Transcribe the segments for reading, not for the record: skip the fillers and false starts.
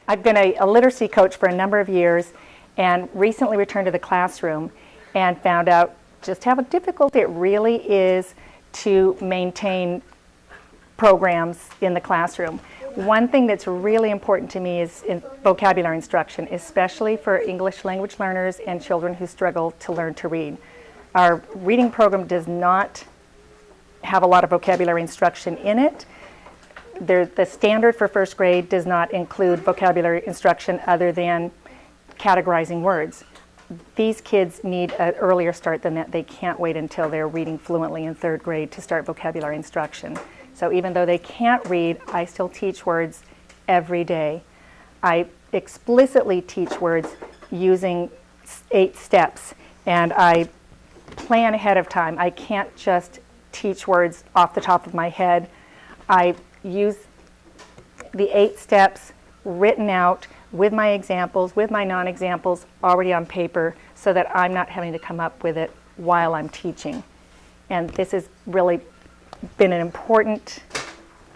I've been a literacy coach for a number of years and recently returned to the classroom and found out just how difficult it really is to maintain programs in the classroom. One thing that's really important to me is in vocabulary instruction, especially for English language learners and children who struggle to learn to read. Our reading program does not have a lot of vocabulary instruction in it. The standard for first grade does not include vocabulary instruction other than categorizing words. These kids need an earlier start than that. They can't wait until they're reading fluently in third grade to start vocabulary instruction. So even though they can't read, I still teach words every day. I explicitly teach words using 8 steps, and I plan ahead of time. I can't just teach words off the top of my head. I use the 8 steps written out with my examples, with my non-examples already on paper, so that I'm not having to come up with it while I'm teaching. And this has really been an important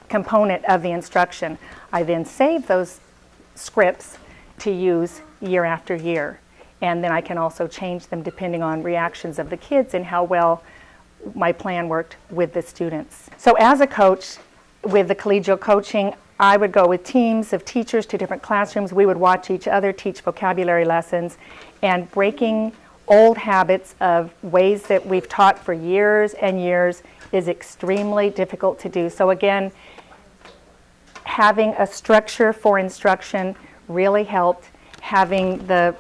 component of the instruction. I then save those scripts to use year after year. And then I can also change them depending on reactions of the kids and how well my plan worked with the students. So as a coach with the collegial coaching, I would go with teams of teachers to different classrooms. We would watch each other teach vocabulary lessons, and breaking old habits of ways that we've taught for years and years is extremely difficult to do. So again, having a structure for instruction really helped. Having the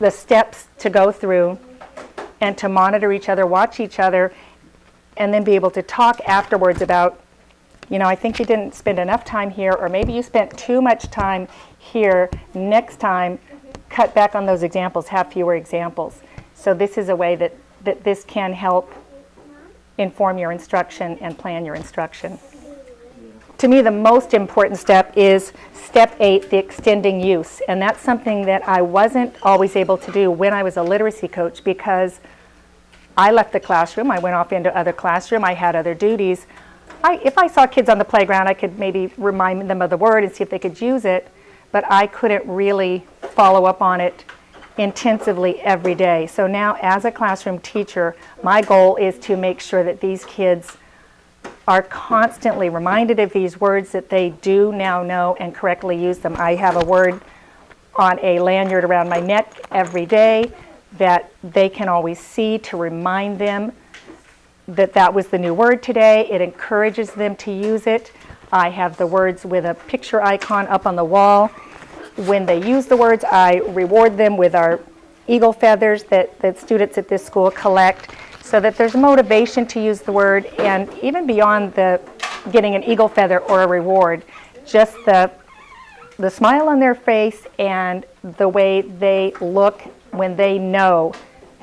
steps to go through and to monitor each other, watch each other, and then be able to talk afterwards about, I think you didn't spend enough time here, or maybe you spent too much time here. Next time, cut back on those examples, have fewer examples. So this is a way that this can help inform your instruction and plan your instruction. To me, the most important step is step 8, the extending use. And that's something that I wasn't always able to do when I was a literacy coach, because I left the classroom, I went off into other classroom, I had other duties. If I saw kids on the playground, I could maybe remind them of the word and see if they could use it, but I couldn't really follow up on it intensively every day. So now, as a classroom teacher, my goal is to make sure that these kids are constantly reminded of these words, that they do now know and correctly use them. I have a word on a lanyard around my neck every day that they can always see to remind them that that was the new word today. It encourages them to use it. I have the words with a picture icon up on the wall. When they use the words, I reward them with our eagle feathers that students at this school collect, so that there's motivation to use the word. And even beyond the getting an eagle feather or a reward, just the smile on their face and the way they look when they know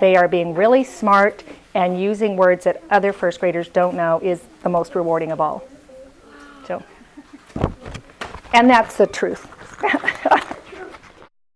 they are being really smart and using words that other first graders don't know is the most rewarding of all. So, and that's the truth.